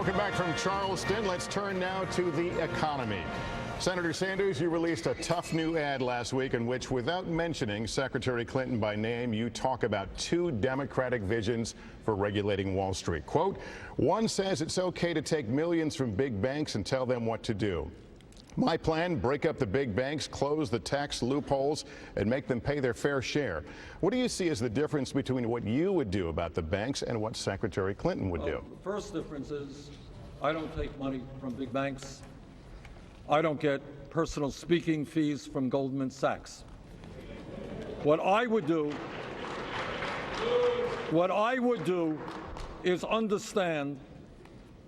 Welcome back from Charleston. Let's turn now to the economy. Senator Sanders, you released a tough new ad last week in which, without mentioning Secretary Clinton by name, you talk about two Democratic visions for regulating Wall Street. Quote, one says it's okay to take millions from big banks and tell them what to do. My plan, break up the big banks, close the tax loopholes, and make them pay their fair share. What do you see as the difference between what you would do about the banks and what Secretary Clinton would do? The first difference is I don't take money from big banks. I don't get personal speaking fees from Goldman Sachs. What I would do is understand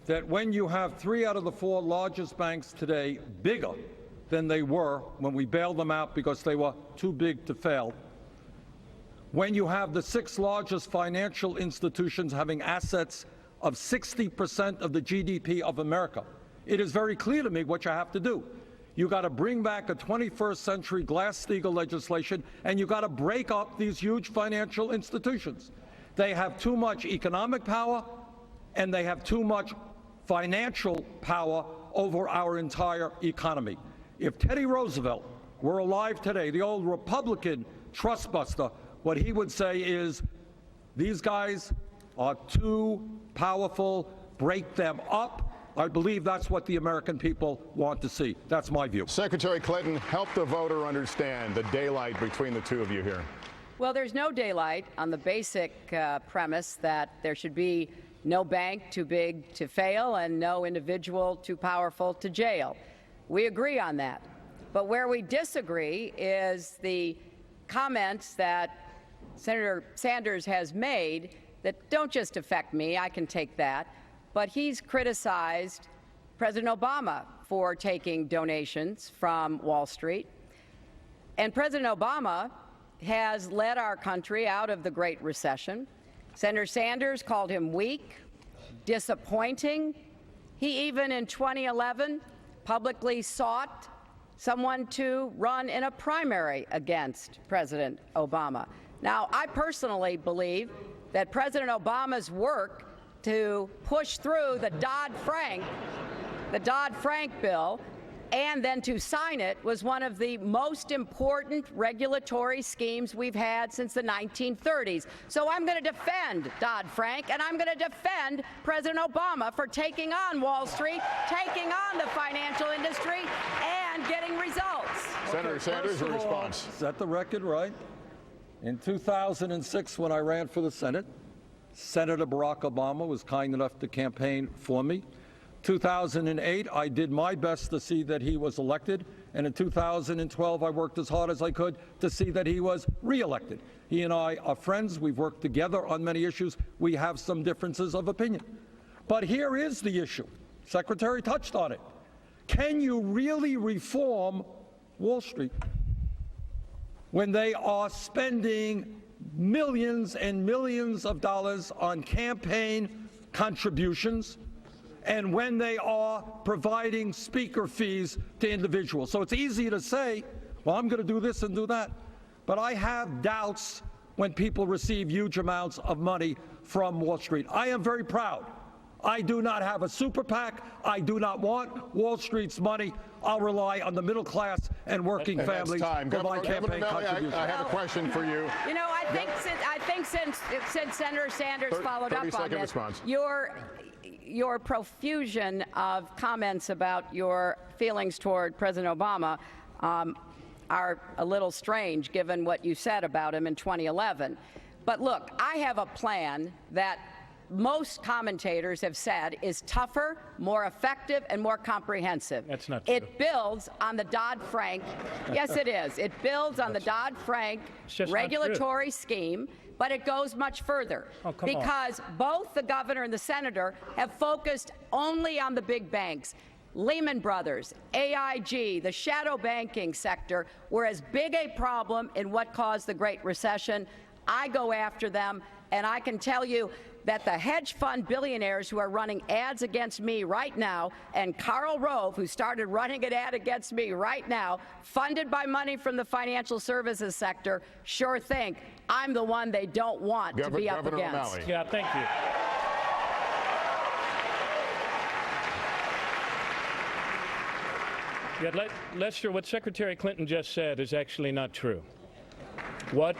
that when you have 3 out of the 4 largest banks today bigger than they were when we bailed them out because they were too big to fail, when you have the 6 largest financial institutions having assets of 60% of the GDP of America, it is very clear to me what you have to do. You got to bring back a 21st century Glass-Steagall legislation, and you got to break up these huge financial institutions. They have too much economic power, and they have too much financial power over our entire economy. If Teddy Roosevelt were alive today, the old Republican trust buster, what he would say is, these guys are too powerful, break them up. I believe that's what the American people want to see. That's my view. Secretary Clinton, help the voter understand the daylight between the two of you here. Well, there's no daylight on the basic premise that there should be no bank too big to fail and no individual too powerful to jail. We agree on that. But where we disagree is the comments that Senator Sanders has made that don't just affect me, I can take that, but he's criticized President Obama for taking donations from Wall Street. And President Obama has led our country out of the Great Recession. Senator Sanders called him weak, disappointing. He even in 2011 publicly sought someone to run in a primary against President Obama. Now, I personally believe that President Obama's work to push through the Dodd-Frank bill and then to sign it was one of the most important regulatory schemes we've had since the 1930s. So I'm going to defend Dodd-Frank, and I'm going to defend President Obama for taking on Wall Street, taking on the financial industry, and getting results. Senator Sanders, your response. Set the record right. In 2006, when I ran for the Senate, Senator Barack Obama was kind enough to campaign for me. 2008, I did my best to see that he was elected, and in 2012, I worked as hard as I could to see that he was reelected. He and I are friends. We've worked together on many issues. We have some differences of opinion. But here is the issue. Secretary touched on it. Can you really reform Wall Street when they are spending millions and millions of dollars on campaign contributions, and when they are providing speaker fees to individuals? So it's easy to say, well, I'm going to do this and do that. But I have doubts when people receive huge amounts of money from Wall Street. I am very proud. I do not have a super PAC. I do not want Wall Street's money. I'll rely on the middle class and working families for my campaign contributions. I have a question for you. You know, I think since Senator Sanders followed up on this, response. Your profusion of comments about your feelings toward President Obama are a little strange given what you said about him in 2011. But look, I have a plan that most commentators have said is tougher, more effective, and more comprehensive. That's not true. It builds on the Dodd-Frank. Yes, it is. It builds on the Dodd-Frank regulatory scheme, but it goes much further. Because both the governor and the senator have focused only on the big banks. Lehman Brothers, AIG, the shadow banking sector were as big a problem in what caused the Great Recession. I go after them, and I can tell you that the hedge fund billionaires who are running ads against me right now, and Karl Rove, who started running an ad against me right now, funded by money from the financial services sector, sure think I'm the one they don't want to be up against. Yeah, thank you. Yeah, Lester, what Secretary Clinton just said is actually not true. What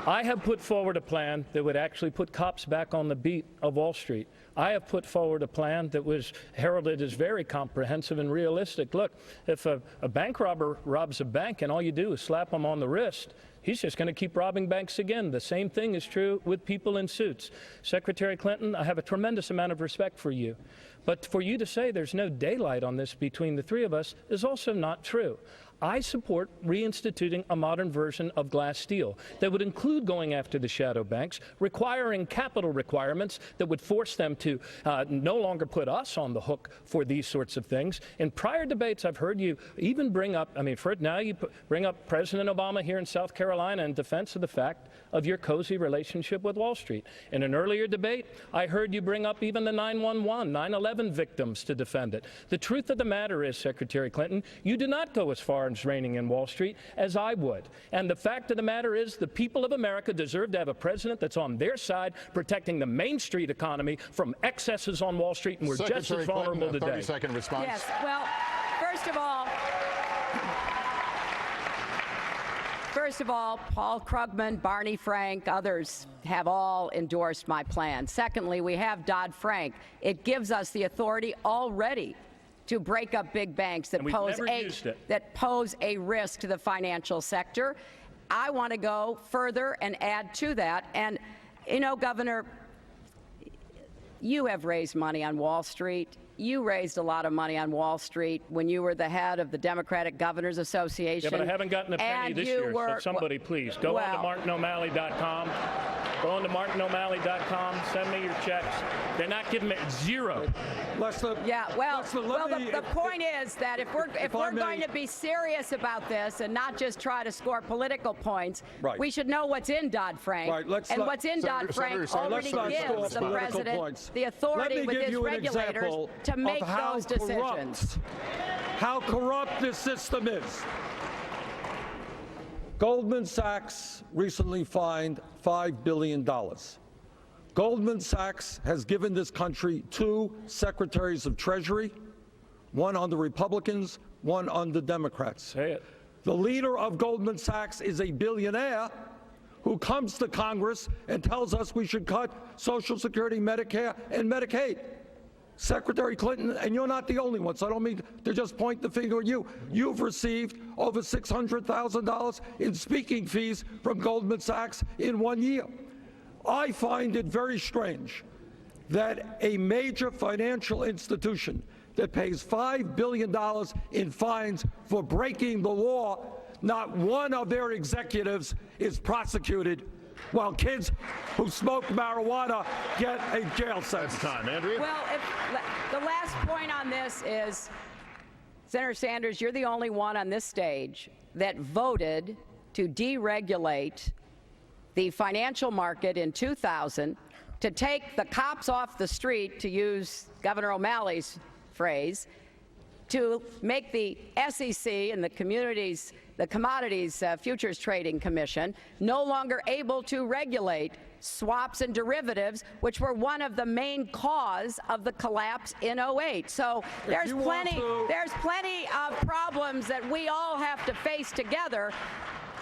I have put forward a plan that would actually put cops back on the beat of Wall Street. I have put forward a plan that was heralded as very comprehensive and realistic. Look, if a bank robber robs a bank and all you do is slap him on the wrist, he's just going to keep robbing banks again. The same thing is true with people in suits. Secretary Clinton, I have a tremendous amount of respect for you. But for you to say there's no daylight on this between the three of us is also not true. I support reinstituting a modern version of Glass-Steagall that would include going after the shadow banks, requiring capital requirements that would force them to no longer put us on the hook for these sorts of things. In prior debates, I've heard you even bring up, now you bring up President Obama here in South Carolina in defense of the fact of your cozy relationship with Wall Street. In an earlier debate, I heard you bring up even the 9/11 victims to defend it. The truth of the matter is, Secretary Clinton, you do not go as far as reining in Wall Street as I would. And the fact of the matter is the people of America deserve to have a president that's on their side, protecting the Main Street economy from excesses on Wall Street, and we're Secretary just as vulnerable Clinton, today. 30-second response. Yes, well, first of all, Paul Krugman, Barney Frank, others have all endorsed my plan. Secondly, we have Dodd-Frank. It gives us the authority already to break up big banks that pose a risk to the financial sector. I want to go further and add to that. And, you know, Governor, you have raised money on Wall Street. You raised a lot of money on Wall Street when you were the head of the Democratic Governors Association. Yeah, but I haven't gotten a penny this year, so somebody please go on to martinomaly.com. Go on to martinomaly.com. Send me your checks. They're not giving me zero. The point is that if we're going to be serious about this and not just try to score political points, we should know what's in Dodd-Frank. And what's in Dodd-Frank already gives the president the authority with his regulators to make those decisions. How corrupt this system is. Goldman Sachs recently fined $5 billion. Goldman Sachs has given this country 2 secretaries of Treasury, one on the Republicans, one on the Democrats. Say it. The leader of Goldman Sachs is a billionaire who comes to Congress and tells us we should cut Social Security, Medicare, and Medicaid. Secretary Clinton, and you're not the only one, so I don't mean to just point the finger at you. You've received over $600,000 in speaking fees from Goldman Sachs in 1 year. I find it very strange that a major financial institution that pays $5 billion in fines for breaking the law, not one of their executives is prosecuted, while kids who smoke marijuana get a jail sentence. That's time, Andrea. Well, the last point on this is, Senator Sanders, you're the only one on this stage that voted to deregulate the financial market in 2000, to take the cops off the street, to use Governor O'Malley's phrase, to make the SEC and the Commodities Futures Trading Commission no longer able to regulate swaps and derivatives, which were one of the main cause of the collapse in 2008. So there's plenty of problems that we all have to face together.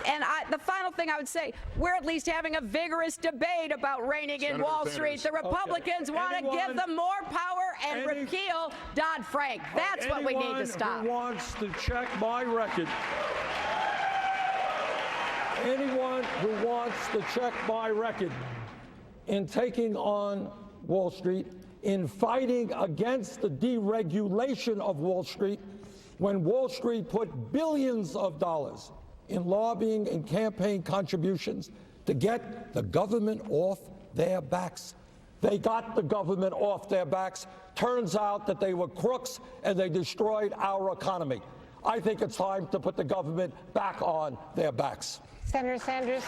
And the final thing I would say, we're at least having a vigorous debate about reining in Wall Street. The Republicans want to give them more power and repeal Dodd-Frank. That's what we need to stop. Anyone who wants to check my record, anyone who wants to check my record in taking on Wall Street, in fighting against the deregulation of Wall Street, when Wall Street put billions of dollars in lobbying and campaign contributions to get the government off their backs. They got the government off their backs. Turns out that they were crooks and they destroyed our economy. I think it's time to put the government back on their backs. Senator Sanders.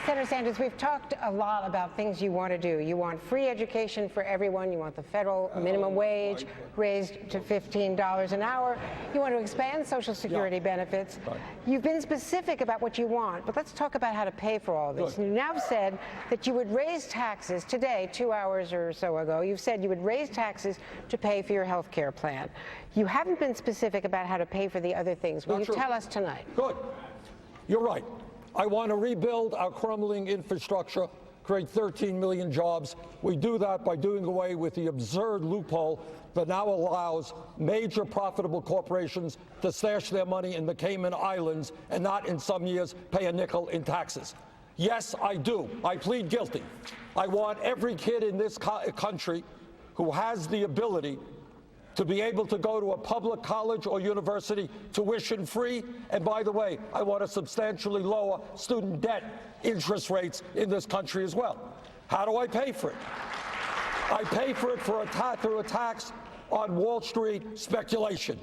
Senator Sanders, we've talked a lot about things you want to do. You want free education for everyone. You want the federal minimum wage raised to $15 an hour. You want to expand Social Security benefits. Right. You've been specific about what you want, but let's talk about how to pay for all this. Good. You now said that you would raise taxes today, 2 hours or so ago. You've said you would raise taxes to pay for your health care plan. You haven't been specific about how to pay for the other things. Will you tell us tonight? Good. You're right. I want to rebuild our crumbling infrastructure, create 13 million jobs. We do that by doing away with the absurd loophole that now allows major profitable corporations to stash their money in the Cayman Islands and not in some years pay a nickel in taxes. Yes, I do. I plead guilty. I want every kid in this country who has the ability to be able to go to a public college or university tuition free. And by the way, I want to substantially lower student debt interest rates in this country as well. How do I pay for it? I pay for it through a tax on Wall Street speculation.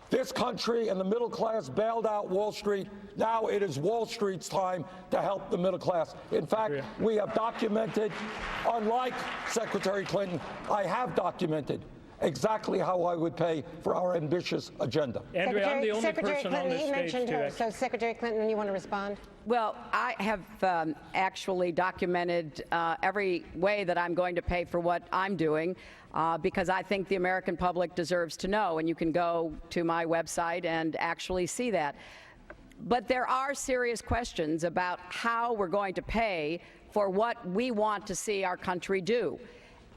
This country and the middle class bailed out Wall Street. Now it is Wall Street's time to help the middle class. In fact, we have documented, unlike Secretary Clinton, I have documented exactly how I would pay for our ambitious agenda. Andrea, I'm the only Secretary person Clinton, on this you stage mentioned to her. actually. So Secretary Clinton, you want to respond? Well, I have actually documented every way that I'm going to pay for what I'm doing because I think the American public deserves to know, and you can go to my website and actually see that. But there are serious questions about how we're going to pay for what we want to see our country do.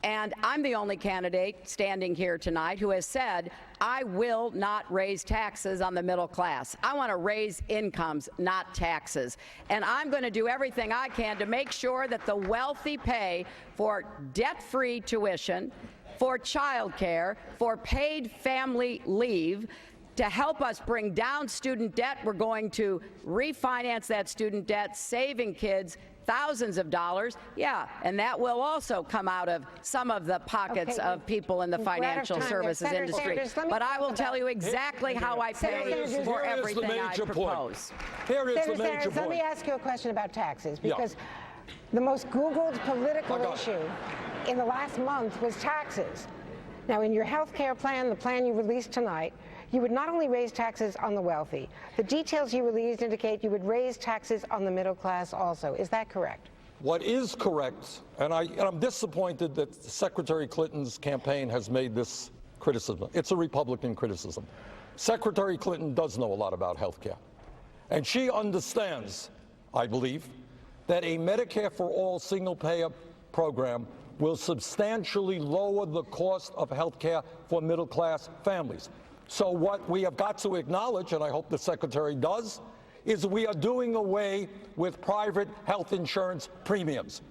And I'm the only candidate standing here tonight who has said, I will not raise taxes on the middle class. I want to raise incomes, not taxes. And I'm going to do everything I can to make sure that the wealthy pay for debt-free tuition, for child care, for paid family leave. To help us bring down student debt, we're going to refinance that student debt, saving kids thousands of dollars. Yeah, and that will also come out of some of the pockets of people in the financial services industry. But I will tell you exactly how I pay for everything I propose. Here is the Senator major Sanders, let me point. ask you a question about taxes, because the most Googled political issue in the last month was taxes. Now, in your health care plan, the plan you released tonight, you would not only raise taxes on the wealthy. The details you released indicate you would raise taxes on the middle class also. Is that correct? What is correct, and I'm disappointed that Secretary Clinton's campaign has made this criticism. It's a Republican criticism. Secretary Clinton does know a lot about health care. And she understands, I believe, that a Medicare for All single-payer program will substantially lower the cost of health care for middle-class families. So what we have got to acknowledge, and I hope the Secretary does, is we are doing away with private health insurance premiums.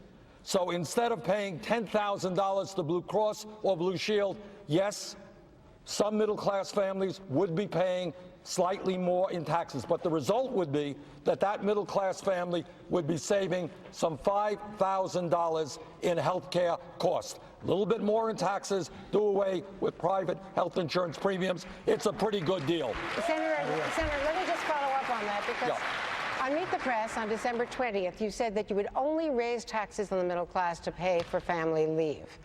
So instead of paying $10,000 to Blue Cross or Blue Shield, yes, some middle-class families would be paying slightly more in taxes, but the result would be that that middle-class family would be saving some $5,000 in health care costs. A little bit more in taxes, do away with private health insurance premiums. It's a pretty good deal. Senator, let me just follow up on that, because on Meet the Press on December 20th, you said that you would only raise taxes on the middle class to pay for family leave.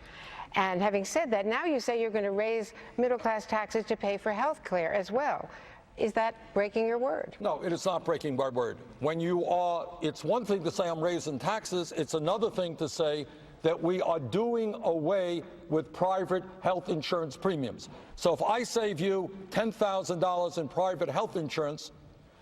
And having said that, now you say you're going to raise middle-class taxes to pay for health care as well. Is that breaking your word? No, it is not breaking my word. When you are, it's one thing to say I'm raising taxes, it's another thing to say that we are doing away with private health insurance premiums. So if I save you $10,000 in private health insurance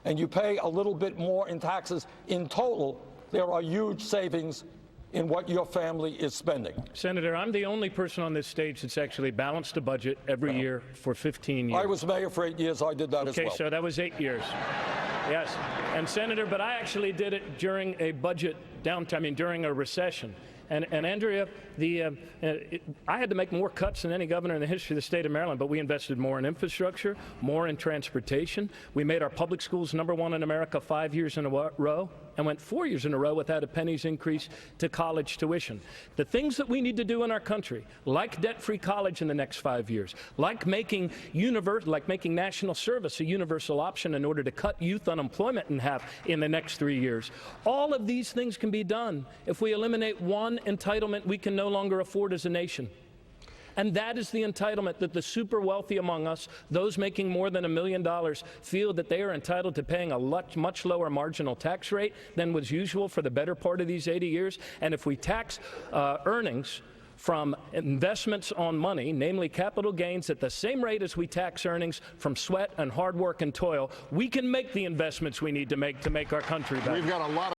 and you pay a little bit more in taxes, in total, there are huge savings in what your family is spending. Senator, I'm the only person on this stage that's actually balanced a budget every year for 15 years. I was mayor for 8 years. I did that as well. Okay, so that was 8 years. Yes. And Senator, but I actually did it during a budget downtime, during a recession. And Andrea, I had to make more cuts than any governor in the history of the state of Maryland, but we invested more in infrastructure, more in transportation. We made our public schools #1 in America 5 years in a row. and went 4 years in a row without a penny's increase to college tuition. The things that we need to do in our country, like debt-free college in the next 5 years, like making national service a universal option in order to cut youth unemployment in half in the next 3 years, all of these things can be done if we eliminate one entitlement we can no longer afford as a nation. And that is the entitlement that the super wealthy among us, those making more than $1 million, feel that they are entitled to paying a much lower marginal tax rate than was usual for the better part of these 80 years. And if we tax earnings from investments on money, namely capital gains, at the same rate as we tax earnings from sweat and hard work and toil, we can make the investments we need to make our country better. We've got a lot of